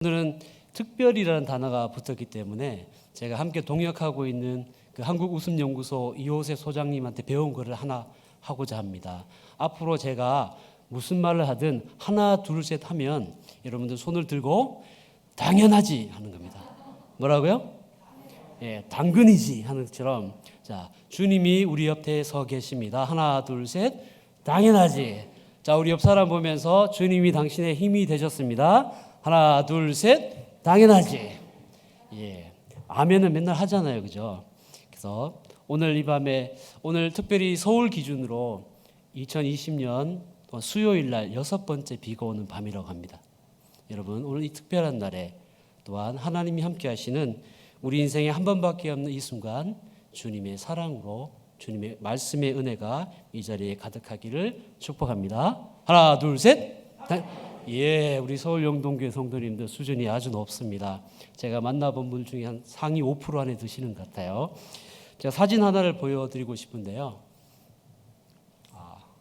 오늘은 특별이라는 단어가 붙었기 때문에 제가 함께 동역하고 있는 그 한국웃음연구소 이호세 소장님한테 배운 거를 하나 하고자 합니다. 앞으로 제가 무슨 말을 하든 하나 둘 셋 하면 여러분들 손을 들고 당연하지 하는 겁니다. 뭐라고요? 예, 당근이지 하는 것처럼, 자, 주님이 우리 옆에 서 계십니다. 하나 둘 셋, 당연하지. 자, 우리 옆 사람 보면서 주님이 당신의 힘이 되셨습니다. 하나 둘 셋, 당연하지. 예, 아멘은 맨날 하잖아요, 그죠? 그래서 오늘 이 밤에, 오늘 특별히 서울 기준으로 2020년 수요일 날 6번째 비가 오는 밤이라고 합니다. 여러분, 오늘 이 특별한 날에 또한 하나님이 함께 하시는 우리 인생에 한 번밖에 없는 이 순간, 주님의 사랑으로 주님의 말씀의 은혜가 이 자리에 가득하기를 축복합니다. 하나 둘 셋. 예, 우리 서울 영동교회 성도님들 수준이 아주 높습니다. 제가 만나본 분 중에 한 상위 5% 안에 드시는 것 같아요. 제가 사진 하나를 보여드리고 싶은데요.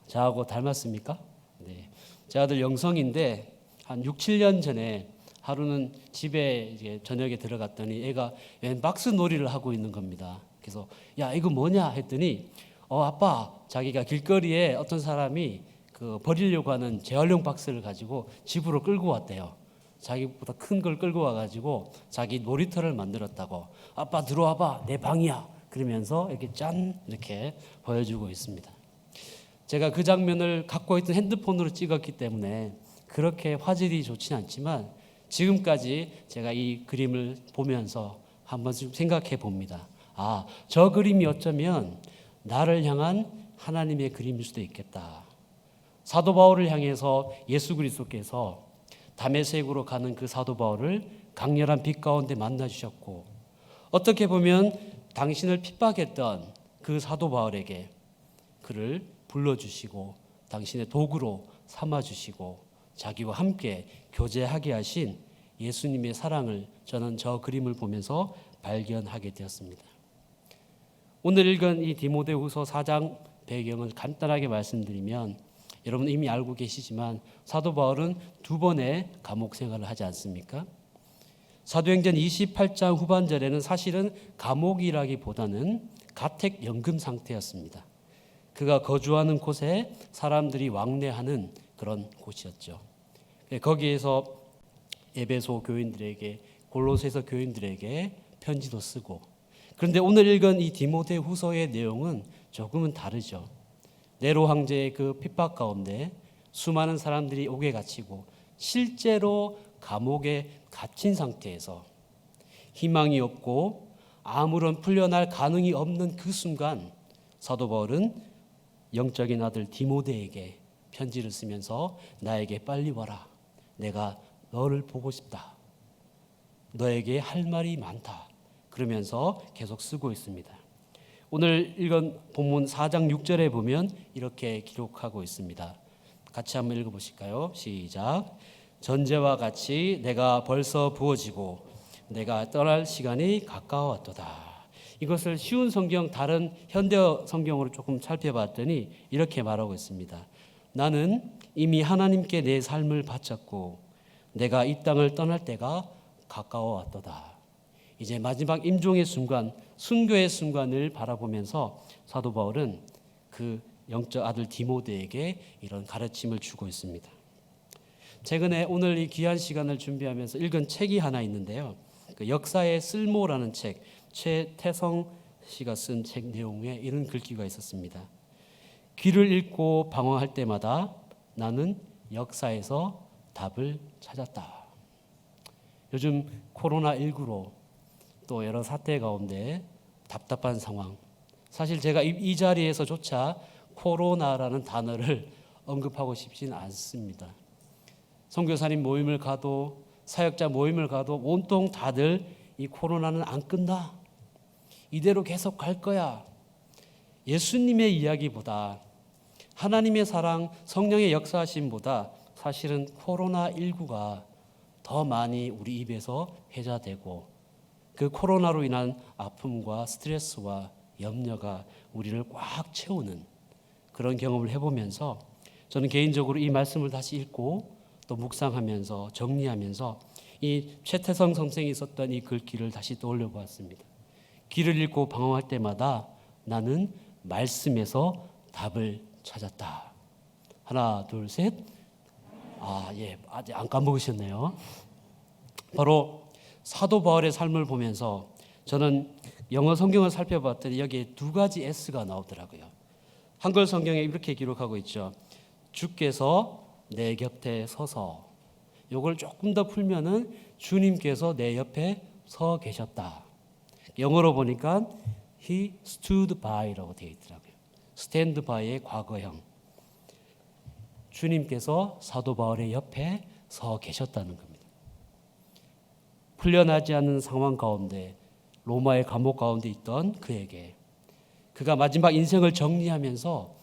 저하고 닮았습니까? 네. 제 아들 영성인데 한 6, 7년 전에 하루는 집에 이제 저녁에 들어갔더니 애가 웬 박스 놀이를 하고 있는 겁니다. 그래서 야, 이거 뭐냐 했더니 아빠, 자기가 길거리에 어떤 사람이 그 버리려고 하는 재활용 박스를 가지고 집으로 끌고 왔대요. 자기보다 큰 걸 끌고 와가지고 자기 놀이터를 만들었다고. 아빠 들어와봐, 내 방이야. 그러면서 이렇게 짠 이렇게 보여주고 있습니다. 제가 그 장면을 갖고 있던 핸드폰으로 찍었기 때문에 그렇게 화질이 좋지는 않지만 지금까지 제가 이 그림을 보면서 한번 좀 생각해 봅니다. 저 그림이 어쩌면 나를 향한 하나님의 그림일 수도 있겠다. 사도 바울을 향해서 예수 그리스도께서 다메섹으로 가는 그 사도 바울을 강렬한 빛 가운데 만나 주셨고, 어떻게 보면 당신을 핍박했던 그 사도 바울에게 그를 불러주시고 당신의 도구로 삼아주시고 자기와 함께 교제하게 하신 예수님의 사랑을 저는 저 그림을 보면서 발견하게 되었습니다. 오늘 읽은 이 디모데후서 4장 배경을 간단하게 말씀드리면, 여러분 이미 알고 계시지만 사도 바울은 2번의 감옥 생활을 하지 않습니까? 사도행전 28장 후반절에는 사실은 감옥이라기보다는 가택연금 상태였습니다. 그가 거주하는 곳에 사람들이 왕래하는 그런 곳이었죠. 거기에서 에베소 교인들에게, 골로새서 교인들에게 편지도 쓰고, 그런데 오늘 읽은 이 디모데후서의 내용은 조금은 다르죠. 네로 황제의 그 핍박 가운데 수많은 사람들이 옥에 갇히고 실제로 감옥에 갇힌 상태에서 희망이 없고 아무런 풀려날 가능이 없는 그 순간, 사도 바울은 영적인 아들 디모데에게 편지를 쓰면서 나에게 빨리 와라. 내가 너를 보고 싶다. 너에게 할 말이 많다. 그러면서 계속 쓰고 있습니다. 오늘 읽은 본문 4장 6절에 보면 이렇게 기록하고 있습니다. 같이 한번 읽어보실까요? 시작. 전제와 같이 내가 벌써 부어지고 내가 떠날 시간이 가까웠도다. 이것을 쉬운 성경, 다른 현대 성경으로 조금 살펴봤더니 이렇게 말하고 있습니다. 나는 이미 하나님께 내 삶을 바쳤고 내가 이 땅을 떠날 때가 가까워왔도다. 이제 마지막 임종의 순간, 순교의 순간을 바라보면서 사도 바울은 그 영적 아들 디모데에게 이런 가르침을 주고 있습니다. 최근에 오늘 이 귀한 시간을 준비하면서 읽은 책이 하나 있는데요. 그 역사의 쓸모라는 책, 최태성 씨가 쓴 책 내용에 이런 글귀가 있었습니다. 귀를 읽고 방황할 때마다 나는 역사에서 답을 찾았다. 요즘 코로나19로 또 여러 사태 가운데 답답한 상황, 사실 제가 이 자리에서조차 코로나라는 단어를 언급하고 싶지는 않습니다. 선교사님 모임을 가도 사역자 모임을 가도 온통 다들 이 코로나는 안 끝나, 이대로 계속 갈 거야. 예수님의 이야기보다, 하나님의 사랑, 성령의 역사하심보다 사실은 코로나19가 더 많이 우리 입에서 회자되고, 그 코로나로 인한 아픔과 스트레스와 염려가 우리를 꽉 채우는 그런 경험을 해보면서 저는 개인적으로 이 말씀을 다시 읽고 또 묵상하면서 정리하면서 이 최태성 선생이 썼던 이 글귀를 다시 떠올려 보았습니다. 길을 잃고 방황할 때마다 나는 말씀에서 답을 찾았다. 하나, 둘, 셋. 아직 안 까먹으셨네요. 바로 사도 바울의 삶을 보면서 저는 영어 성경을 살펴봤더니 여기에 두 가지 S가 나오더라고요. 한글 성경에 이렇게 기록하고 있죠. 주께서 내 곁에 서서. 이걸 조금 더 풀면은 주님께서 내 옆에 서 계셨다. 영어로 보니까 He stood by라고 되어 있더라고요. stand by의 과거형. 주님께서 사도 바울의 옆에 서 계셨다는 겁니다. 풀려나지 않는 상황 가운데 로마의 감옥 가운데 있던 그에게 그가 마지막 인생을 정리하면서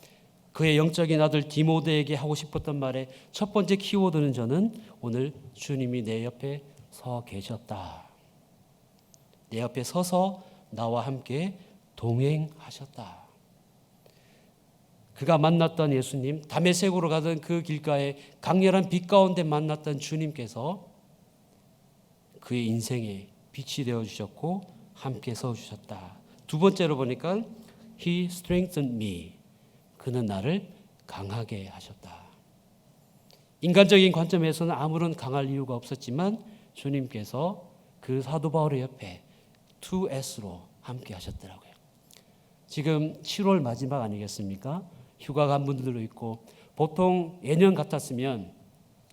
그의 영적인 아들 디모데에게 하고 싶었던 말의 첫 번째 키워드는 저는 오늘 주님이 내 옆에 서 계셨다. 내 옆에 서서 나와 함께 동행하셨다. 그가 만났던 예수님, 다메섹으로 가던 그 길가에 강렬한 빛 가운데 만났던 주님께서 그의 인생에 빛이 되어주셨고 함께 서주셨다. 두 번째로 보니까 He strengthened me. 그는 나를 강하게 하셨다. 인간적인 관점에서는 아무런 강할 이유가 없었지만 주님께서 그 사도 바울의 옆에 2S로 함께 하셨더라고요. 지금 7월 마지막 아니겠습니까? 휴가 간 분들도 있고 보통 예년 같았으면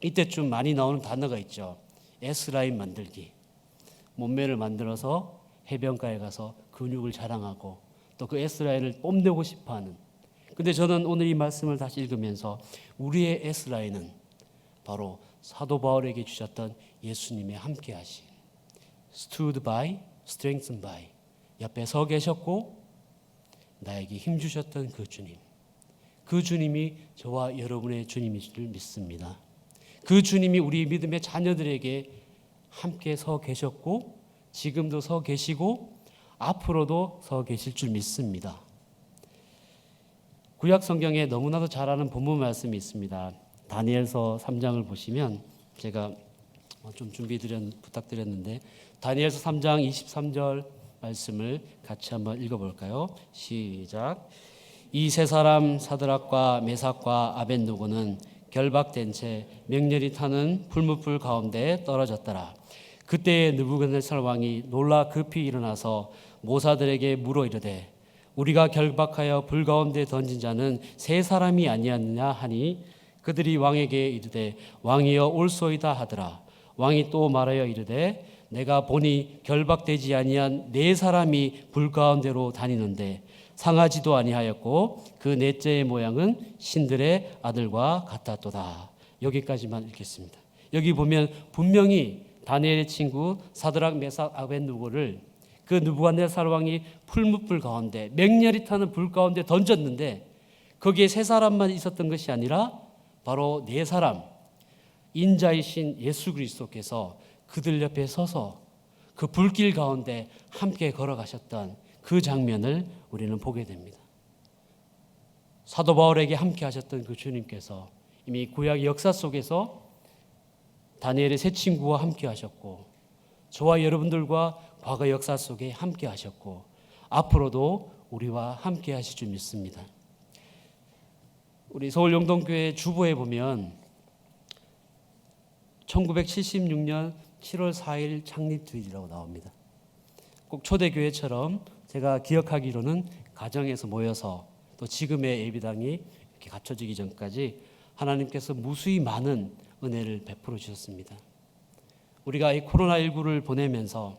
이때쯤 많이 나오는 단어가 있죠. S라인 만들기. 몸매를 만들어서 해변가에 가서 근육을 자랑하고 또 그 S라인을 뽐내고 싶어하는. 근데 저는 오늘 이 말씀을 다시 읽으면서 우리의 S라인은 바로 사도 바울에게 주셨던 예수님의 함께 하신 stood by, strengthened by 옆에 서 계셨고 나에게 힘 주셨던 그 주님. 그 주님이 저와 여러분의 주님일 줄 믿습니다. 그 주님이 우리 믿음의 자녀들에게 함께 서 계셨고 지금도 서 계시고 앞으로도 서 계실 줄 믿습니다. 구약 성경에 너무나도 잘 아는 본문 말씀이 있습니다. 다니엘서 3장을 보시면 제가 좀 부탁드렸는데 다니엘서 3장 23절 말씀을 같이 한번 읽어볼까요? 시작. 이 세 사람 사드락과 메삭과 아벳느고는 결박된 채 맹렬히 타는 풀무불 가운데 떨어졌더라. 그때에 느부갓네살 왕이 놀라 급히 일어나서 모사들에게 물어 이르되 우리가 결박하여 불 가운데 던진 자는 세 사람이 아니었느냐 하니 그들이 왕에게 이르되 왕이여 올소이다 하더라. 왕이 또 말하여 이르되 내가 보니 결박되지 아니한 네 사람이 불 가운데로 다니는데 상하지도 아니하였고 그 넷째의 모양은 신들의 아들과 같았도다. 여기까지만 읽겠습니다. 여기 보면 분명히 다니엘의 친구 사드락 메삭 아벳느고를 그 느부갓네살 왕이 풀무불 가운데 맹렬히 타는 불 가운데 던졌는데 거기에 세 사람만 있었던 것이 아니라 바로 네 사람 인자이신 예수 그리스도께서 그들 옆에 서서 그 불길 가운데 함께 걸어가셨던 그 장면을 우리는 보게 됩니다. 사도 바울에게 함께 하셨던 그 주님께서 이미 구약 역사 속에서 다니엘의 세 친구와 함께 하셨고 저와 여러분들과 과거 역사 속에 함께 하셨고 앞으로도 우리와 함께 하실 줄 믿습니다. 우리 서울 영동교회 주보에 보면 1976년 7월 4일 창립주일이라고 나옵니다. 꼭 초대교회처럼 제가 기억하기로는 가정에서 모여서 또 지금의 예비당이 이렇게 갖춰지기 전까지 하나님께서 무수히 많은 은혜를 베풀어 주셨습니다. 우리가 이 코로나19를 보내면서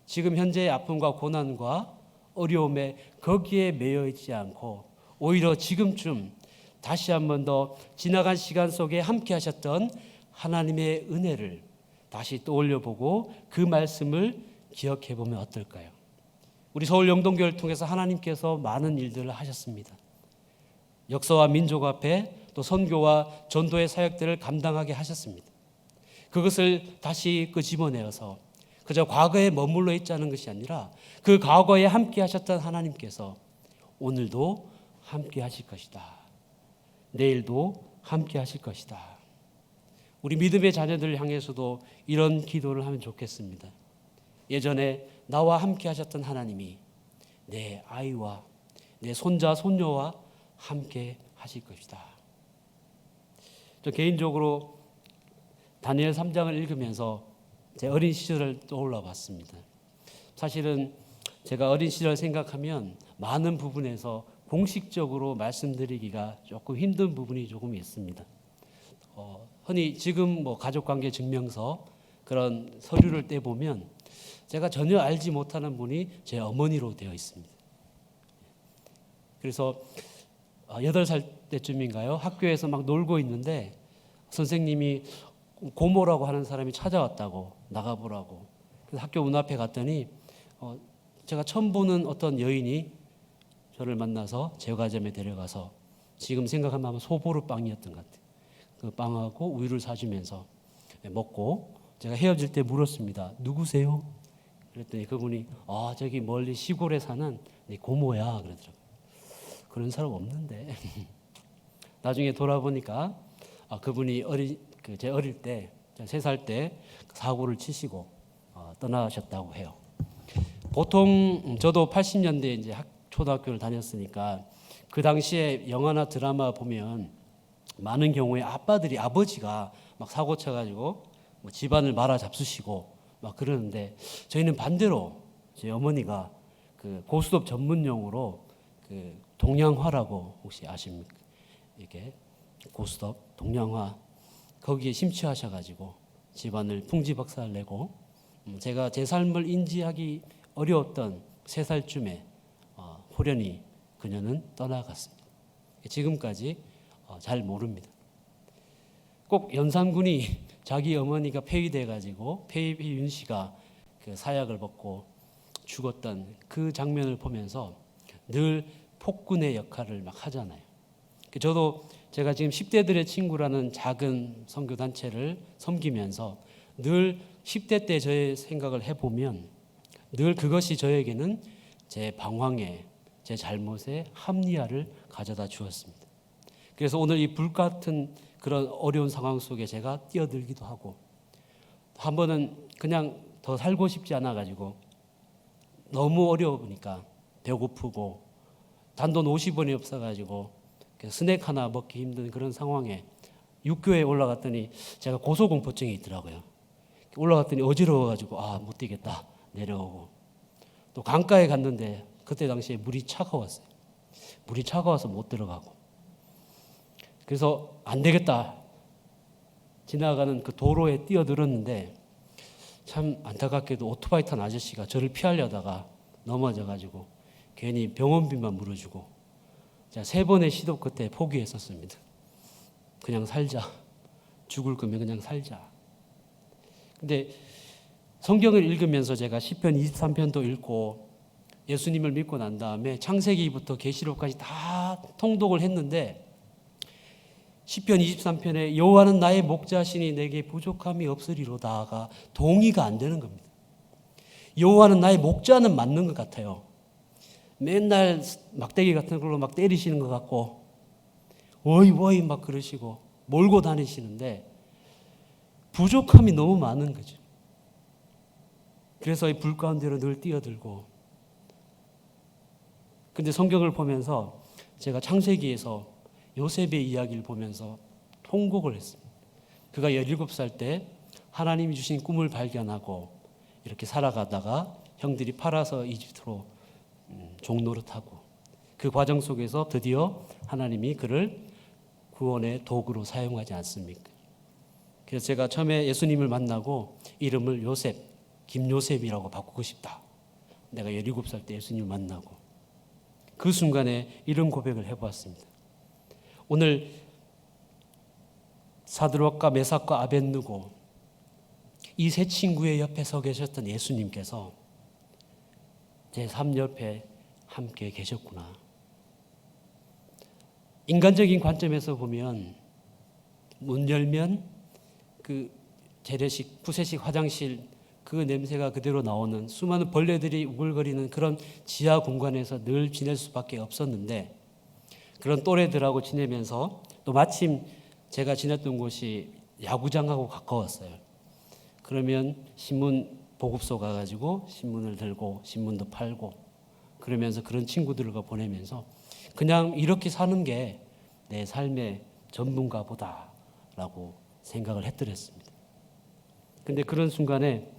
지금 현재의 아픔과 고난과 어려움에 거기에 매여 있지 않고 오히려 지금쯤 다시 한 번 더 지나간 시간 속에 함께 하셨던 하나님의 은혜를 다시 떠올려보고 그 말씀을 기억해 보면 어떨까요? 우리 서울 영동교회를 통해서 하나님께서 많은 일들을 하셨습니다. 역사와 민족 앞에 또 선교와 전도의 사역들을 감당하게 하셨습니다. 그것을 다시 끄집어내어서 그저 과거에 머물러 있지 않은 것이 아니라 그 과거에 함께 하셨던 하나님께서 오늘도 함께 하실 것이다. 내일도 함께 하실 것이다. 우리 믿음의 자녀들을 향해서도 이런 기도를 하면 좋겠습니다. 예전에 나와 함께 하셨던 하나님이 내 아이와 내 손자 손녀와 함께 하실 것이다. 저 개인적으로 다니엘 3장을 읽으면서 제 어린 시절을 떠올라 봤습니다. 사실은 제가 어린 시절 생각하면 많은 부분에서 공식적으로 말씀드리기가 조금 힘든 부분이 조금 있습니다. 흔히 지금 가족관계 증명서 그런 서류를 떼보면 제가 전혀 알지 못하는 분이 제 어머니로 되어 있습니다. 그래서 8살 때쯤인가요? 학교에서 막 놀고 있는데 선생님이 고모라고 하는 사람이 찾아왔다고, 나가보라고. 그래서 학교 문 앞에 갔더니 제가 처음 보는 어떤 여인이 저를 만나서 제과점에 데려가서 지금 생각하면 아마 소보루빵이었던 것 같아요. 그 빵하고 우유를 사주면서 먹고 제가 헤어질 때 물었습니다. 누구세요? 그랬더니 그분이 저기 멀리 시골에 사는 네 고모야 그러더라고요. 그런 사람 없는데 나중에 돌아보니까 그분이 제 어릴 때 3살 때 사고를 치시고 떠나셨다고 해요. 보통 저도 80년대에 이제 초등학교를 다녔으니까 그 당시에 영화나 드라마 보면 많은 경우에 아버지가 막 사고 쳐가지고 집안을 말아 잡수시고 막 그러는데 저희는 반대로 제 어머니가 그 고스톱 전문용어로 그 동양화라고 혹시 아십니까? 이렇게 고스톱 동양화 거기에 심취하셔가지고 집안을 풍지박살 내고 제가 제 삶을 인지하기 어려웠던 3살쯤에 호련히 그녀는 떠나갔습니다. 지금까지 잘 모릅니다. 꼭 연산군이 자기 어머니가 폐위돼가지고 폐위윤 씨가 그 사약을 먹고 죽었던 그 장면을 보면서 늘 폭군의 역할을 막 하잖아요. 저도 제가 지금 10대들의 친구라는 작은 선교 단체를 섬기면서 늘 10대 때 저의 생각을 해보면 늘 그것이 저에게는 제 방황에 제 잘못에 합리화를 가져다 주었습니다. 그래서 오늘 이 불같은 그런 어려운 상황 속에 제가 뛰어들기도 하고 한 번은 그냥 더 살고 싶지 않아 가지고 너무 어려우니까 배고프고 단돈 50원이 없어 가지고 스낵 하나 먹기 힘든 그런 상황에 육교에 올라갔더니 제가 고소공포증이 있더라고요. 올라갔더니 어지러워 가지고 못 뛰겠다 내려오고 또 강가에 갔는데 그때 당시에 물이 차가웠어요. 물이 차가워서 못 들어가고 그래서 안 되겠다 지나가는 그 도로에 뛰어들었는데 참 안타깝게도 오토바이 탄 아저씨가 저를 피하려다가 넘어져가지고 괜히 병원비만 물어주고 제가 3번의 시도 끝에 포기했었습니다. 그냥 살자. 죽을 거면 그냥 살자. 근데 성경을 읽으면서 제가 시편 23편도 읽고 예수님을 믿고 난 다음에 창세기부터 계시록까지 다 통독을 했는데 시편 23편에 여호와는 나의 목자시니 내게 부족함이 없으리로다가 동의가 안 되는 겁니다. 여호와는 나의 목자는 맞는 것 같아요. 맨날 막대기 같은 걸로 막 때리시는 것 같고 워이 막 그러시고 몰고 다니시는데 부족함이 너무 많은 거죠. 그래서 이 불 가운데로 늘 뛰어들고 근데 성경을 보면서 제가 창세기에서 요셉의 이야기를 보면서 통곡을 했습니다. 그가 17살 때 하나님이 주신 꿈을 발견하고 이렇게 살아가다가 형들이 팔아서 이집트로 종노릇하고 그 과정 속에서 드디어 하나님이 그를 구원의 도구로 사용하지 않습니까? 그래서 제가 처음에 예수님을 만나고 이름을 요셉, 김요셉이라고 바꾸고 싶다. 내가 17살 때 예수님을 만나고 그 순간에 이런 고백을 해보았습니다. 오늘 사드락과 메삭과 아벳느고 이 세 친구의 옆에 서 계셨던 예수님께서 제 삶 옆에 함께 계셨구나. 인간적인 관점에서 보면 문 열면 그 재래식 푸세식 화장실 그 냄새가 그대로 나오는 수많은 벌레들이 우글거리는 그런 지하 공간에서 늘 지낼 수밖에 없었는데 그런 또래들하고 지내면서 또 마침 제가 지냈던 곳이 야구장하고 가까웠어요. 그러면 신문 보급소 가가지고 신문을 들고 신문도 팔고 그러면서 그런 친구들과 보내면서 그냥 이렇게 사는 게 내 삶의 전문가 보다라고 생각을 했더랬습니다. 근데 그런 순간에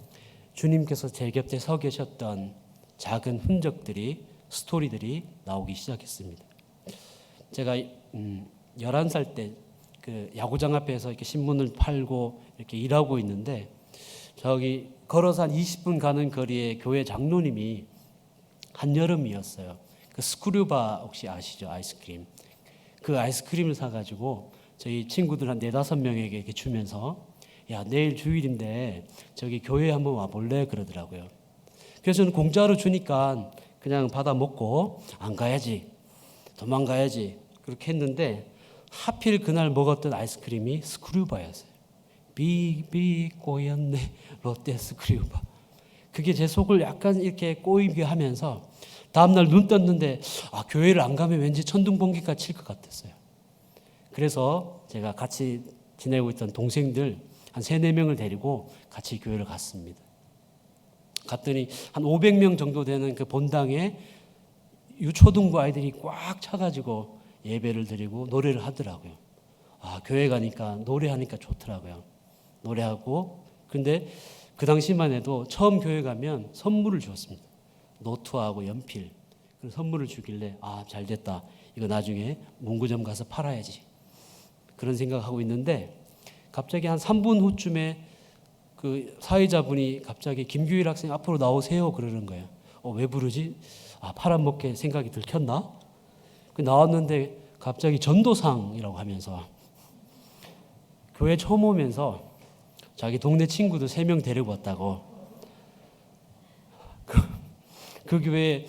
주님께서 제 곁에 서 계셨던 작은 흔적들이, 스토리들이 나오기 시작했습니다. 제가 11살 때 그 야구장 앞에서 이렇게 신문을 팔고 이렇게 일하고 있는데 저기 걸어서 한 20분 가는 거리에 교회 장로님이 한여름이었어요. 그 스크류바 혹시 아시죠? 아이스크림. 그 아이스크림을 사가지고 저희 친구들 한 4-5명에게 이렇게 주면서 야, 내일 주일인데 저기 교회에 한번 와볼래? 그러더라고요. 그래서 저는 공짜로 주니까 그냥 받아 먹고 안 가야지, 도망가야지 그렇게 했는데 하필 그날 먹었던 아이스크림이 스크류바였어요. 빅 꼬였네 롯데 스크류바. 그게 제 속을 약간 이렇게 꼬이게 하면서 다음날 눈 떴는데 교회를 안 가면 왠지 천둥번개가 칠 것 같았어요. 그래서 제가 같이 지내고 있던 동생들 한 3-4명을 데리고 같이 교회를 갔습니다. 갔더니 한 500명 정도 되는 그 본당에 유초등부 아이들이 꽉 차가지고 예배를 드리고 노래를 하더라고요. 교회 가니까 노래하니까 좋더라고요. 노래하고 근데 그 당시만 해도 처음 교회 가면 선물을 주었습니다. 노트하고 연필. 그 선물을 주길래 잘 됐다. 이거 나중에 문구점 가서 팔아야지. 그런 생각하고 있는데 갑자기 한 3분 후쯤에 그 사회자분이 갑자기 김규일 학생 앞으로 나오세요 그러는 거예요. 왜 부르지? 팔아먹게 생각이 들켰나? 나왔는데 갑자기 전도상이라고 하면서 교회 처음 오면서 자기 동네 친구들 3명 데리고 왔다고. 그 교회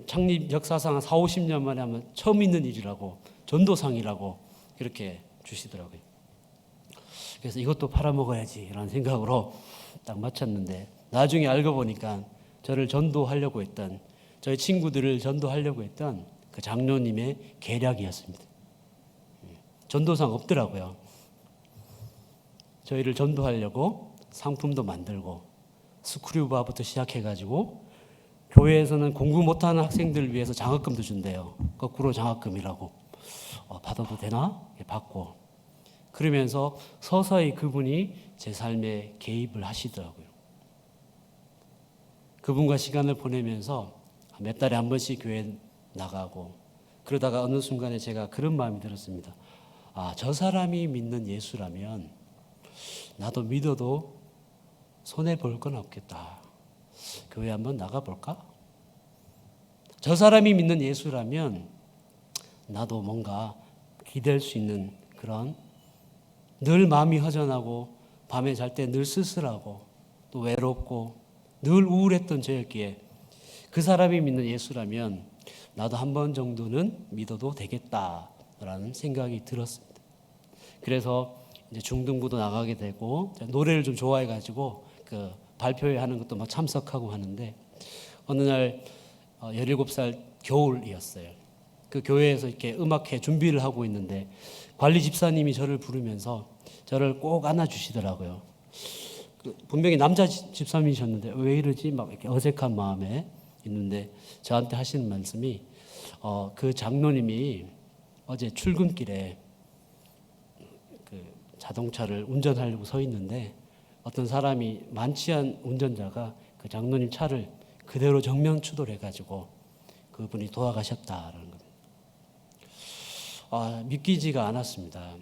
창립 역사상 한 40-50년 만에 하면 처음 있는 일이라고 전도상이라고 그렇게 주시더라고요. 그래서 이것도 팔아먹어야지 이런 생각으로 딱 마쳤는데 나중에 알고 보니까 저를 전도하려고 했던 저희 친구들을 전도하려고 했던 그 장로님의 계략이었습니다. 전도상 없더라고요. 저희를 전도하려고 상품도 만들고 스크류바부터 시작해가지고 교회에서는 공부 못하는 학생들을 위해서 장학금도 준대요. 거꾸로 장학금이라고. 받아도 되나? 받고. 그러면서 서서히 그분이 제 삶에 개입을 하시더라고요. 그분과 시간을 보내면서 몇 달에 한 번씩 교회 나가고 그러다가 어느 순간에 제가 그런 마음이 들었습니다. 저 사람이 믿는 예수라면 나도 믿어도 손해볼 건 없겠다. 교회 한번 나가볼까? 저 사람이 믿는 예수라면 나도 뭔가 기댈 수 있는 그런 늘 마음이 허전하고 밤에 잘 때 늘 쓸쓸하고 또 외롭고 늘 우울했던 저였기에 그 사람이 믿는 예수라면 나도 한 번 정도는 믿어도 되겠다라는 생각이 들었습니다. 그래서 이제 중등부도 나가게 되고 노래를 좀 좋아해가지고 그 발표회 하는 것도 막 참석하고 하는데 어느 날 17살 겨울이었어요. 그 교회에서 이렇게 음악회 준비를 하고 있는데 관리 집사님이 저를 부르면서 저를 꼭 안아주시더라고요. 분명히 남자 집사님이셨는데 왜 이러지? 막 이렇게 어색한 마음에 있는데 저한테 하시는 말씀이 그 장로님이 어제 출근길에 그 자동차를 운전하려고 서 있는데 어떤 사람이 만취 한 운전자가 그 장로님 차를 그대로 정면 추돌해가지고 그분이 돌아가셨다라는 겁니다. 믿기지가 않았습니다.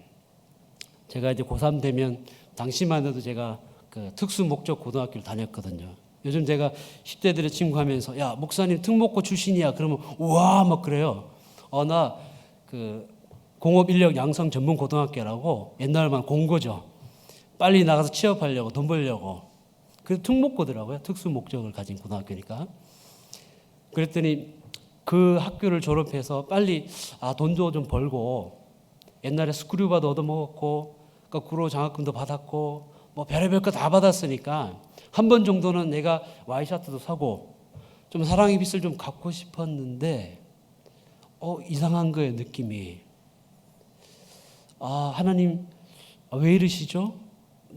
제가 이제 고3 되면 당시만 해도 제가 그 특수 목적 고등학교를 다녔거든요. 요즘 제가 10대들의 친구 하면서 야 목사님 특목고 출신이야 그러면 우와 막 그래요. 나 그 공업인력 양성 전문 고등학교라고 옛날만 공고죠. 빨리 나가서 취업하려고 돈 벌려고. 그 특목고더라고요. 특수 목적을 가진 고등학교니까. 그랬더니 그 학교를 졸업해서 빨리 돈도 좀 벌고 옛날에 스크류바도 얻어먹었고 거꾸로 장학금도 받았고 뭐 별의별 거 다 받았으니까 한 번 정도는 내가 와이셔츠도 사고 좀 사랑의 빛을 좀 갖고 싶었는데 이상한 거예요 느낌이. 하나님 왜 이러시죠?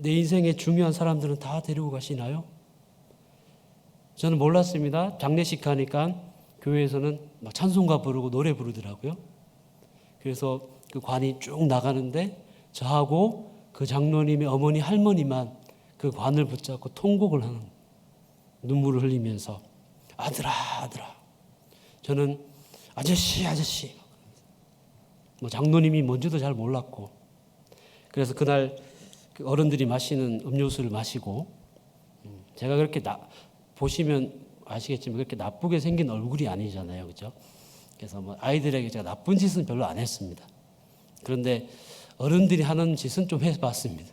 내 인생의 중요한 사람들은 다 데리고 가시나요? 저는 몰랐습니다. 장례식 가니까 교회에서는 막 찬송가 부르고 노래 부르더라고요. 그래서 그 관이 쭉 나가는데 저하고 그 장로님의 어머니 할머니만 그 관을 붙잡고 통곡을 하는, 눈물을 흘리면서 아들아 아들아. 저는 아저씨 아저씨. 뭐 장로님이 뭔지도 잘 몰랐고, 그래서 그날 그 어른들이 마시는 음료수를 마시고, 제가 그렇게 보시면 아시겠지만 그렇게 나쁘게 생긴 얼굴이 아니잖아요, 그렇죠? 그래서 뭐 아이들에게 제가 나쁜 짓은 별로 안 했습니다. 그런데 어른들이 하는 짓은 좀 해봤습니다.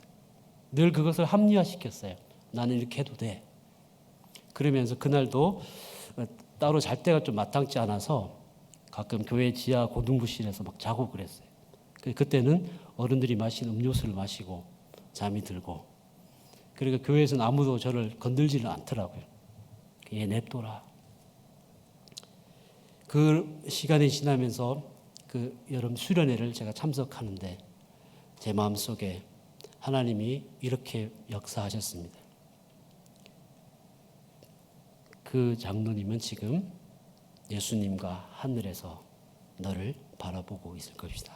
늘 그것을 합리화시켰어요. 나는 이렇게 해도 돼. 그러면서 그날도 따로 잘 때가 좀 마땅치 않아서 가끔 교회 지하 고등부실에서 막 자고 그랬어요. 그때는 어른들이 마신 음료수를 마시고 잠이 들고, 그러니까 교회에서는 아무도 저를 건들지를 않더라고요. 얘 냅둬라. 그 시간이 지나면서 그 여름 수련회를 제가 참석하는데 제 마음속에 하나님이 이렇게 역사하셨습니다. 그 장로님은 지금 예수님과 하늘에서 너를 바라보고 있을 것이다.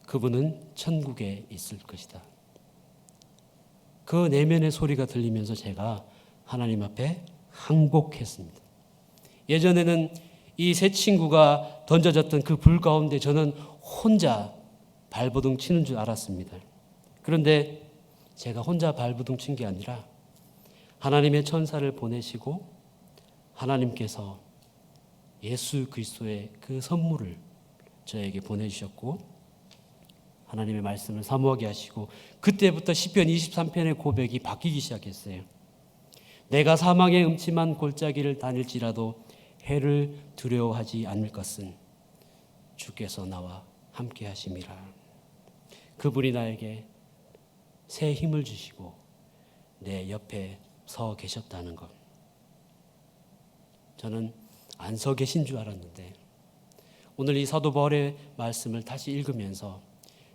그분은 천국에 있을 것이다. 그 내면의 소리가 들리면서 제가 하나님 앞에 항복했습니다. 예전에는 이 세 친구가 던져졌던 그 불 가운데 저는 혼자 발버둥 치는 줄 알았습니다. 그런데 제가 혼자 발버둥 친 게 아니라 하나님의 천사를 보내시고 하나님께서 예수 그리스도의 그 선물을 저에게 보내주셨고 하나님의 말씀을 사모하게 하시고, 그때부터 시편 23편의 고백이 바뀌기 시작했어요. 내가 사망의 음침한 골짜기를 다닐지라도 해를 두려워하지 않을 것은 주께서 나와 함께 하심이라. 그분이 나에게 새 힘을 주시고 내 옆에 서 계셨다는 것. 저는 안 서 계신 줄 알았는데 오늘 이 사도 바울의 말씀을 다시 읽으면서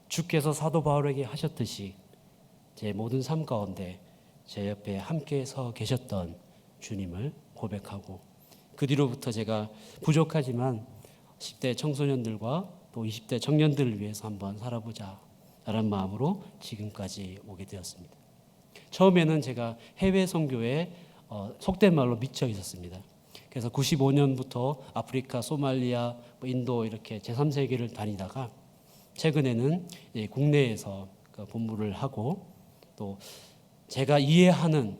주께서 사도 바울에게 하셨듯이 제 모든 삶 가운데 제 옆에 함께 서 계셨던 주님을 고백하고, 그 뒤로부터 제가 부족하지만 10대 청소년들과 또 20대 청년들을 위해서 한번 살아보자 라는 마음으로 지금까지 오게 되었습니다. 처음에는 제가 해외 선교에 속된 말로 미쳐 있었습니다. 그래서 95년부터 아프리카, 소말리아, 인도 이렇게 제3세계를 다니다가 최근에는 국내에서 본부를 하고 또 제가 이해하는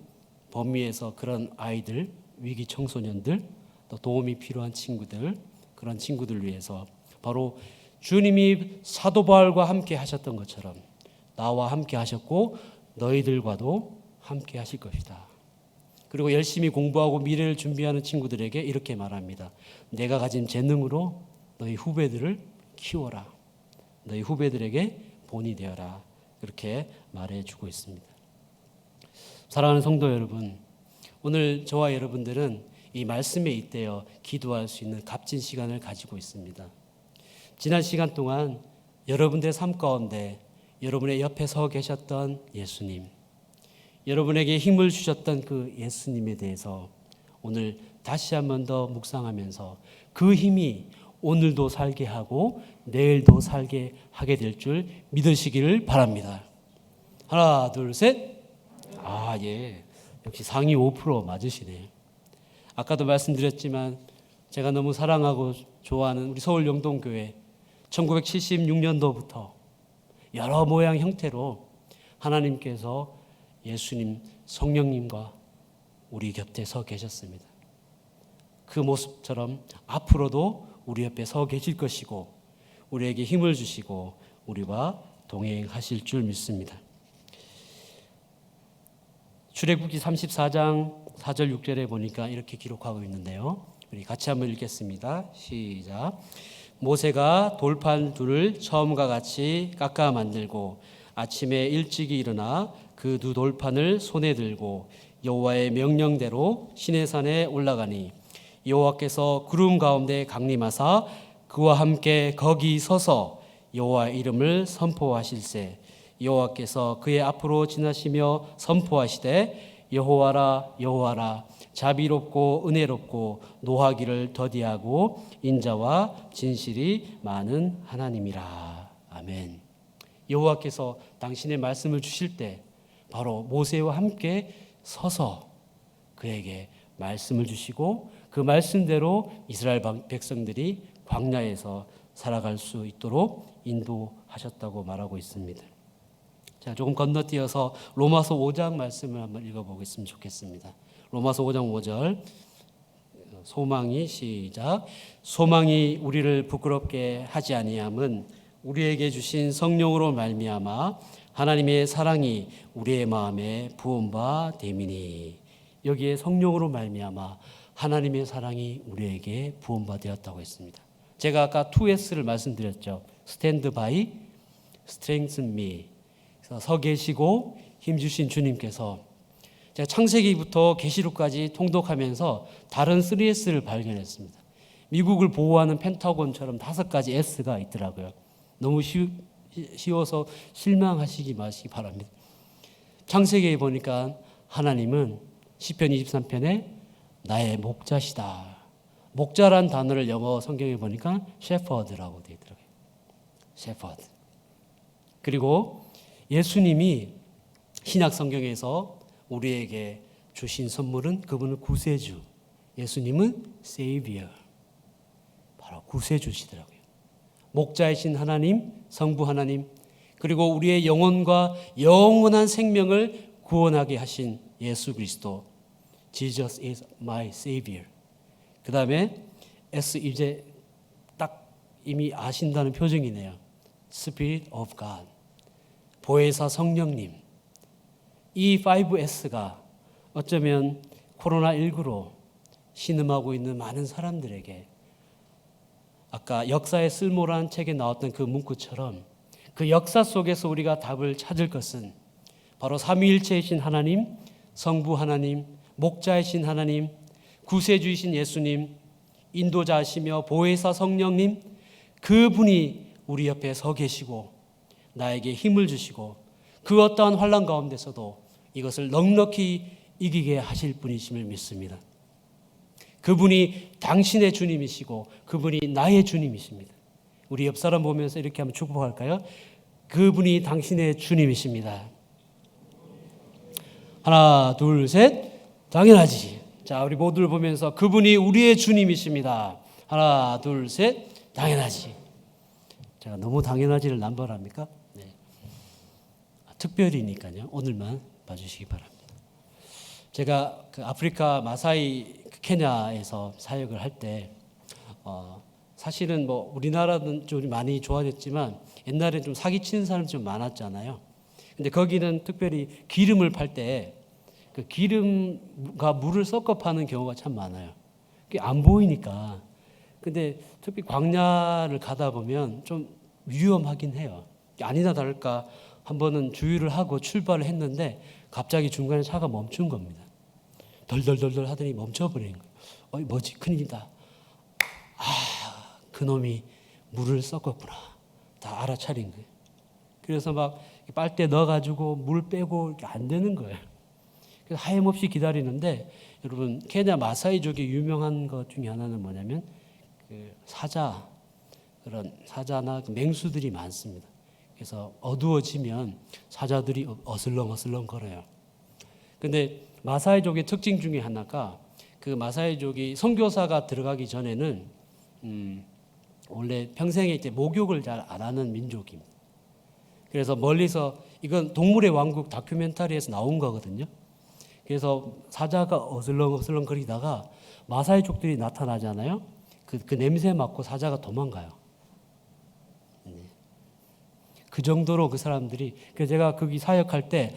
범위에서 그런 아이들, 위기 청소년들, 또 도움이 필요한 친구들, 그런 친구들 위해서 바로 주님이 사도 바울과 함께 하셨던 것처럼 나와 함께 하셨고 너희들과도 함께 하실 것이다. 그리고 열심히 공부하고 미래를 준비하는 친구들에게 이렇게 말합니다. 내가 가진 재능으로 너희 후배들을 키워라. 너희 후배들에게 본이 되어라. 그렇게 말해주고 있습니다. 사랑하는 성도 여러분, 오늘 저와 여러분들은 이 말씀에 잇대어 기도할 수 있는 값진 시간을 가지고 있습니다. 지난 시간 동안 여러분들의 삶 가운데 여러분의 옆에 서 계셨던 예수님, 여러분에게 힘을 주셨던 그 예수님에 대해서 오늘 다시 한 번 더 묵상하면서 그 힘이 오늘도 살게 하고 내일도 살게 하게 될 줄 믿으시기를 바랍니다. 하나, 둘, 셋. 예. 역시 상위 5% 맞으시네요. 아까도 말씀드렸지만 제가 너무 사랑하고 좋아하는 우리 서울 영동교회 1976년도부터 여러 모양 형태로 하나님께서 예수님, 성령님과 우리 곁에 서 계셨습니다. 그 모습처럼 앞으로도 우리 옆에 서 계실 것이고 우리에게 힘을 주시고 우리와 동행하실 줄 믿습니다. 출애굽기 34장 4절 6절에 보니까 이렇게 기록하고 있는데요. 우리 같이 한번 읽겠습니다. 시작. 모세가 돌판 둘을 처음과 같이 깎아 만들고 아침에 일찍이 일어나 그 두 돌판을 손에 들고 여호와의 명령대로 시내산에 올라가니 여호와께서 구름 가운데 강림하사 그와 함께 거기 서서 여호와의 이름을 선포하실세 여호와께서 그의 앞으로 지나시며 선포하시되 여호와라 여호와라 자비롭고 은혜롭고 노하기를 더디하고 인자와 진실이 많은 하나님이라. 아멘. 여호와께서 당신의 말씀을 주실 때 바로 모세와 함께 서서 그에게 말씀을 주시고 그 말씀대로 이스라엘 백성들이 광야에서 살아갈 수 있도록 인도하셨다고 말하고 있습니다. 자, 조금 건너뛰어서 로마서 5장 말씀을 한번 읽어보겠으면 좋겠습니다. 로마서 5장 5절 소망이 시작. 소망이 우리를 부끄럽게 하지 아니함은 우리에게 주신 성령으로 말미암아 하나님의 사랑이 우리의 마음에 부은 바 됨이니. 여기에 성령으로 말미암아 하나님의 사랑이 우리에게 부은 바 되었다고 했습니다. 제가 아까 2S를 말씀드렸죠. Stand by, strengthen me. 서 계시고 힘주신 주님께서 제가 창세기부터 계시록까지 통독하면서 다른 3S를 발견했습니다. 미국을 보호하는 펜타곤처럼 5가지 S가 있더라고요. 너무 쉬워서 실망하시기 마시기 바랍니다. 창세기에 보니까 하나님은 시편 23편에 나의 목자시다. 목자란 단어를 영어 성경에 보니까 shepherd라고 되어 있더라고요. shepherd. 그리고 예수님이 신약 성경에서 우리에게 주신 선물은 그분은 구세주. 예수님은 Savior. 바로 구세주시더라고요. 목자이신 하나님, 성부 하나님, 그리고 우리의 영혼과 영원한 생명을 구원하게 하신 예수 그리스도. Jesus is my Savior. 그 다음에 S 이제 딱 이미 아신다는 표정이네요. Spirit of God. 보혜사 성령님. 이 5S가 어쩌면 코로나19로 신음하고 있는 많은 사람들에게 아까 역사의 쓸모라는 책에 나왔던 그 문구처럼 그 역사 속에서 우리가 답을 찾을 것은 바로 삼위일체이신 하나님, 성부 하나님, 목자이신 하나님, 구세주이신 예수님, 인도자시며 보혜사 성령님, 그분이 우리 옆에 서 계시고 나에게 힘을 주시고 그 어떠한 환난 가운데서도 이것을 넉넉히 이기게 하실 분이심을 믿습니다. 그분이 당신의 주님이시고 그분이 나의 주님이십니다. 우리 옆 사람 보면서 이렇게 한번 축복할까요? 그분이 당신의 주님이십니다. 하나, 둘, 셋. 당연하지. 자, 우리 모두를 보면서 그분이 우리의 주님이십니다. 하나, 둘, 셋. 당연하지. 제가 너무 당연하지를 남발합니까? 네. 특별히니까요. 오늘만 봐주시기 바랍니다. 제가 그 아프리카 마사이 케냐에서 사역을 할 때 사실은 뭐 우리나라는 좀 많이 좋아졌지만 옛날에 좀 사기치는 사람이 좀 많았잖아요. 근데 거기는 특별히 기름을 팔 때 그 기름과 물을 섞어 파는 경우가 참 많아요. 그게 안 보이니까. 근데 특히 광야를 가다 보면 좀 위험하긴 해요. 아니나 다를까 한 번은 주유를 하고 출발을 했는데 갑자기 중간에 차가 멈춘 겁니다. 덜덜덜덜 하더니 멈춰버린 거예요. 뭐지? 큰일이다. 그놈이 물을 섞었구나. 다 알아차린 거예요. 그래서 막 빨대 넣어가지고 물 빼고 이렇게 안 되는 거예요. 그래서 하염없이 기다리는데 여러분 케냐 마사이족의 유명한 것 중에 하나는 뭐냐면 그 사자, 그런 사자나 맹수들이 많습니다. 그래서 어두워지면 사자들이 어슬렁어슬렁 걸어요. 근데 마사이족의 특징 중에 하나가 그 마사이족이 선교사가 들어가기 전에는 원래 평생에 이제 목욕을 잘 안 하는 민족입니다. 그래서 멀리서 이건 동물의 왕국 다큐멘터리에서 나온 거거든요. 그래서 사자가 어슬렁어슬렁 거리다가 마사이족들이 나타나잖아요. 그 냄새 맡고 사자가 도망가요. 그 정도로 그 사람들이, 그래서 제가 거기 사역할 때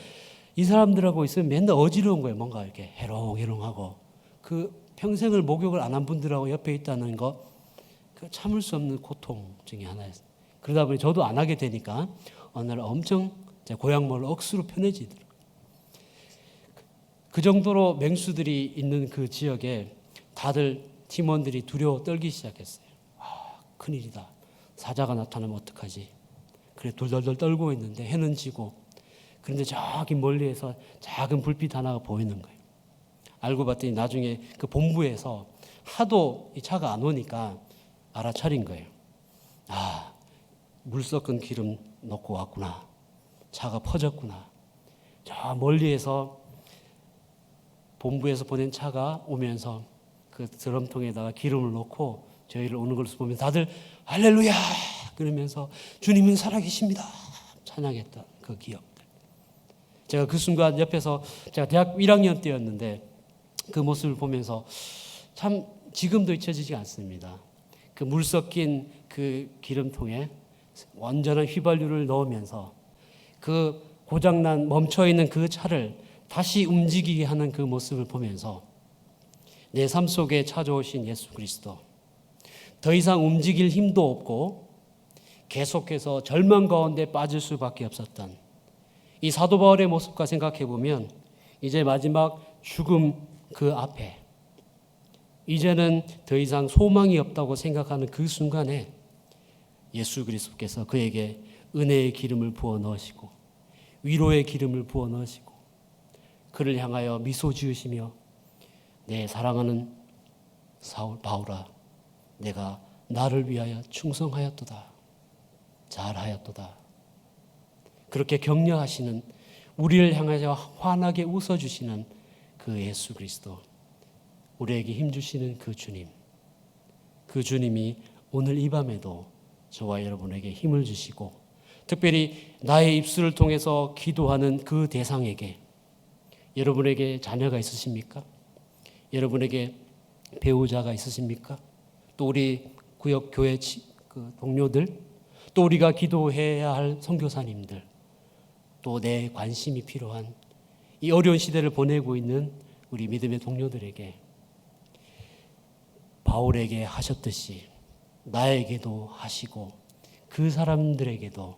이 사람들하고 있으면 맨날 어지러운 거예요. 뭔가 이렇게 해롱해롱하고. 그 평생을 목욕을 안 한 분들하고 옆에 있다는 거, 그 참을 수 없는 고통 중에 하나였어요. 그러다 보니 저도 안 하게 되니까 어느 날 엄청 제 고향말로 억수로 편해지더라고요. 그 정도로 맹수들이 있는 그 지역에 다들 팀원들이 두려워 떨기 시작했어요. 큰일이다. 사자가 나타나면 어떡하지? 그래 돌돌돌 떨고 있는데 해는 지고, 그런데 저기 멀리에서 작은 불빛 하나가 보이는 거예요. 알고 봤더니 나중에 그 본부에서 하도 이 차가 안 오니까 알아차린 거예요. 아, 물 섞은 기름 넣고 왔구나. 차가 퍼졌구나. 저 멀리에서 본부에서 보낸 차가 오면서 그 드럼통에다가 기름을 넣고 저희를 오는 걸 보면 다들 할렐루야 그러면서 주님은 살아계십니다 찬양했던 그 기억들. 제가 그 순간 옆에서, 제가 대학 1학년 때였는데 그 모습을 보면서 참 지금도 잊혀지지 않습니다. 그 물 섞인 그 기름통에 완전한 휘발유를 넣으면서 그 고장난 멈춰있는 그 차를 다시 움직이게 하는 그 모습을 보면서 내 삶 속에 찾아오신 예수 그리스도, 더 이상 움직일 힘도 없고 계속해서 절망 가운데 빠질 수밖에 없었던 이 사도 바울의 모습과 생각해 보면 이제 마지막 죽음 그 앞에 이제는 더 이상 소망이 없다고 생각하는 그 순간에 예수 그리스도께서 그에게 은혜의 기름을 부어 넣으시고 위로의 기름을 부어 넣으시고 그를 향하여 미소 지으시며 내 사랑하는 바울아, 내가 나를 위하여 충성하였도다, 잘하였도다. 그렇게 격려하시는, 우리를 향하여 환하게 웃어주시는 그 예수 그리스도, 우리에게 힘주시는 그 주님, 그 주님이 오늘 이 밤에도 저와 여러분에게 힘을 주시고, 특별히 나의 입술을 통해서 기도하는 그 대상에게, 여러분에게 자녀가 있으십니까? 여러분에게 배우자가 있으십니까? 또 우리 구역 교회 그 동료들, 또 우리가 기도해야 할 선교사님들, 또 내 관심이 필요한 이 어려운 시대를 보내고 있는 우리 믿음의 동료들에게 바울에게 하셨듯이 나에게도 하시고 그 사람들에게도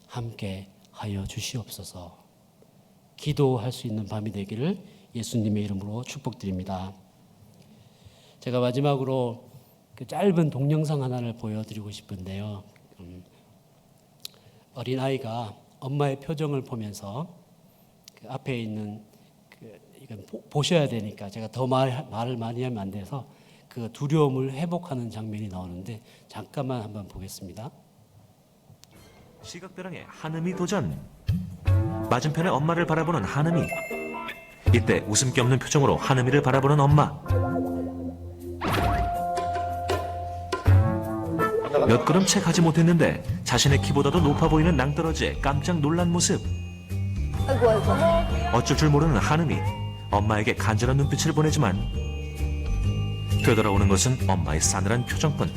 함께 하여 주시옵소서. 기도할 수 있는 밤이 되기를 예수님의 이름으로 축복드립니다. 제가 마지막으로 그 짧은 동영상 하나를 보여드리고 싶은데요. 어린아이가 엄마의 표정을 보면서 그 앞에 있는 이건 보셔야 되니까 제가 더 말을 많이 하면 안 돼서 그 두려움을 회복하는 장면이 나오는데 잠깐만 한번 보겠습니다. 시각벼랑의 한음이 도전. 맞은편에 엄마를 바라보는 한음이. 이때 웃음기 없는 표정으로 한음이를 바라보는 엄마. 몇 걸음 채 가지 못했는데 자신의 키보다도 높아 보이는 낭떠러지에 깜짝 놀란 모습. 어쩔 줄 모르는 한음이 엄마에게 간절한 눈빛을 보내지만 되돌아오는 것은 엄마의 싸늘한 표정뿐.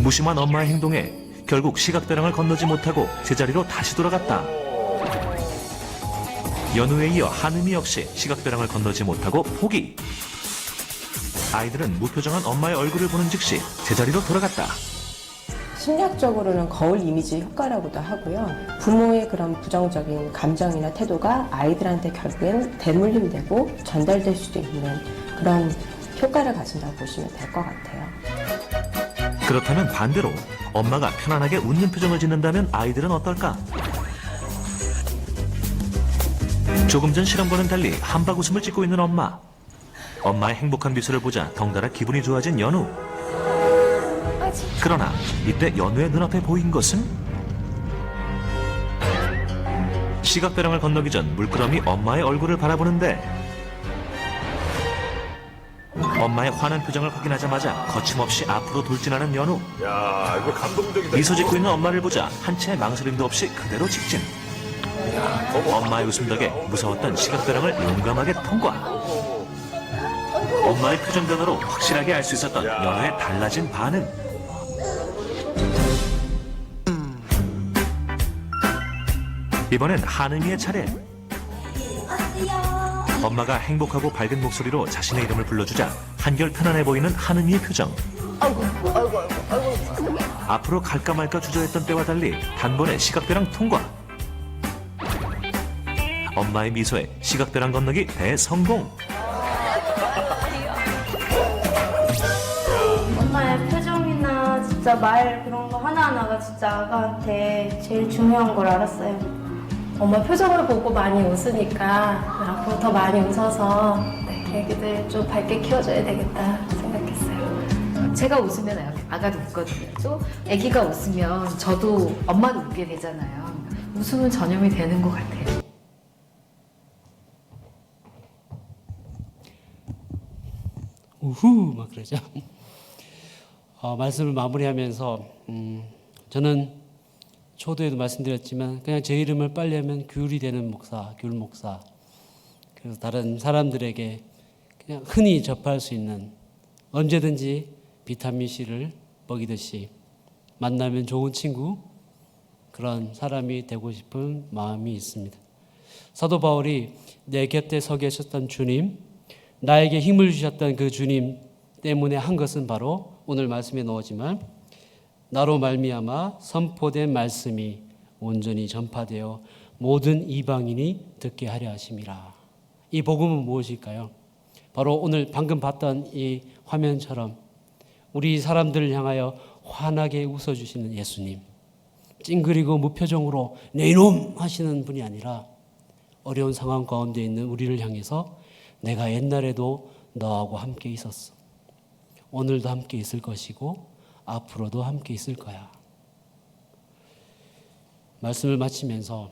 무심한 엄마의 행동에 결국 시각벼랑을 건너지 못하고 제자리로 다시 돌아갔다. 연우에 이어 한음이 역시 시각벼랑을 건너지 못하고 포기. 아이들은 무표정한 엄마의 얼굴을 보는 즉시 제자리로 돌아갔다. 심리학적으로는 거울 이미지 효과라고도 하고요. 부모의 그런 부정적인 감정이나 태도가 아이들한테 결국엔 대물림되고 전달될 수도 있는 그런 효과를 가진다고 보시면 될 것 같아요. 그렇다면 반대로 엄마가 편안하게 웃는 표정을 짓는다면 아이들은 어떨까? 조금 전 실험과는 달리 한박 웃음을 짓고 있는 엄마. 엄마의 행복한 미소를 보자 덩달아 기분이 좋아진 연우. 그러나 이때 연우의 눈앞에 보인 것은 시각벼랑을 건너기 전 물끄러미 엄마의 얼굴을 바라보는데 엄마의 환한 표정을 확인하자마자 거침없이 앞으로 돌진하는 연우. 야, 이거 감동적이다. 미소 짓고 있는 엄마를 보자 한 채 망설임도 없이 그대로 직진. 엄마의 웃음 덕에 무서웠던 시각벼랑을 용감하게 통과. 엄마의 표정 변화로 확실하게 알 수 있었던 연우의 달라진 반응. 이번엔 한음이의 차례. 엄마가 행복하고 밝은 목소리로 자신의 이름을 불러주자 한결 편안해 보이는 한음이의 표정. 앞으로 갈까 말까 주저했던 때와 달리 단번에 시각벼랑 통과. 엄마의 미소에 시각벼랑 건너기 대성공. 엄마의 표정이나 진짜 말 그런 거 하나 하나하나가 진짜 아가한테 제일 중요한 걸 알았어요. 엄마 표정을 보고 많이 웃으니까 앞으로 더 많이 웃어서 애기들 좀 밝게 키워줘야 되겠다 생각했어요. 제가 웃으면 아가도 웃거든요. 또 아기가 웃으면 저도 엄마도 웃게 되잖아요. 웃음은 전염이 되는 것 같아요. 우후 막 그러죠. 말씀을 마무리하면서 저는 초도에도 말씀드렸지만 그냥 제 이름을 빨리 하면 귤이 되는 목사, 귤 목사. 그래서 다른 사람들에게 그냥 흔히 접할 수 있는 언제든지 비타민 C를 먹이듯이 만나면 좋은 친구 그런 사람이 되고 싶은 마음이 있습니다. 사도 바울이 내 곁에 서 계셨던 주님, 나에게 힘을 주셨던 그 주님 때문에 한 것은 바로 오늘 말씀에 나오지만 나로 말미암아 선포된 말씀이 온전히 전파되어 모든 이방인이 듣게 하려 하심이라. 이 복음은 무엇일까요? 바로 오늘 방금 봤던 이 화면처럼 우리 사람들을 향하여 환하게 웃어주시는 예수님, 찡그리고 무표정으로 내 이놈 하시는 분이 아니라 어려운 상황 가운데 있는 우리를 향해서 내가 옛날에도 너하고 함께 있었어. 오늘도 함께 있을 것이고 앞으로도 함께 있을 거야. 말씀을 마치면서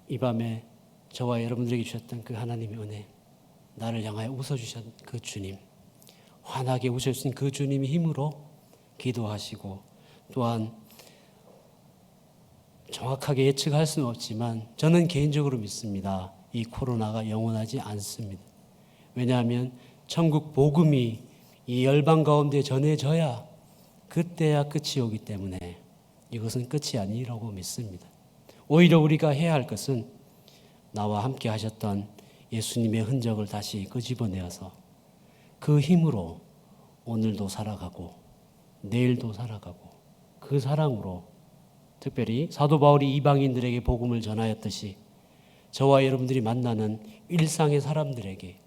이 밤에 저와 여러분들에게 주셨던 그 하나님의 은혜, 나를 향하여 웃어주신 그 주님, 환하게 웃으신 그 주님의 힘으로 기도하시고 또한 정확하게 예측할 수는 없지만 저는 개인적으로 믿습니다. 이 코로나가 영원하지 않습니다. 왜냐하면 천국 복음이 이 열방 가운데 전해져야 그때야 끝이 오기 때문에 이것은 끝이 아니라고 믿습니다. 오히려 우리가 해야 할 것은 나와 함께 하셨던 예수님의 흔적을 다시 끄집어내어서 그 힘으로 오늘도 살아가고 내일도 살아가고 그 사랑으로 특별히 사도 바울이 이방인들에게 복음을 전하였듯이 저와 여러분들이 만나는 일상의 사람들에게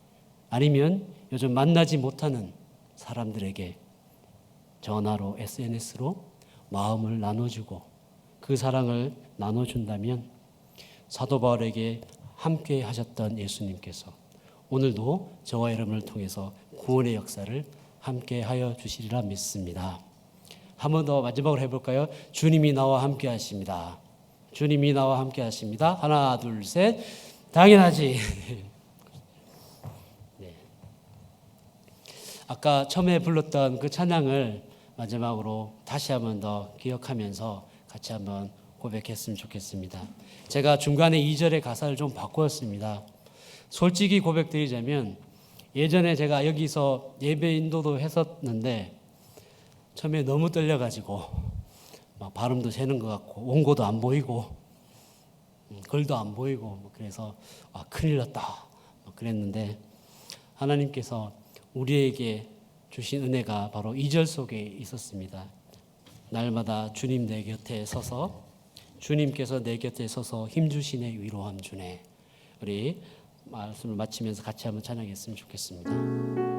아니면 요즘 만나지 못하는 사람들에게 전화로 SNS로 마음을 나눠주고 그 사랑을 나눠준다면 사도 바울에게 함께 하셨던 예수님께서 오늘도 저와 여러분을 통해서 구원의 역사를 함께 하여 주시리라 믿습니다. 한 번 더 마지막으로 해볼까요? 주님이 나와 함께 하십니다. 주님이 나와 함께 하십니다. 하나, 둘, 셋. 당연하지. 네. 아까 처음에 불렀던 그 찬양을 마지막으로 다시 한 번 더 기억하면서 같이 한번 고백했으면 좋겠습니다. 제가 중간에 2절의 가사를 좀 바꾸었습니다. 솔직히 고백드리자면 예전에 제가 여기서 예배 인도도 했었는데 처음에 너무 떨려가지고 막 발음도 새는 것 같고 원고도 안 보이고 글도 안 보이고 그래서 큰일 났다 그랬는데 하나님께서 우리에게 주신 은혜가 바로 2절 속에 있었습니다. 날마다 주님 내 곁에 서서 주님께서 내 곁에 서서 힘주시네 위로함 주네. 우리 말씀을 마치면서 같이 한번 찬양했으면 좋겠습니다.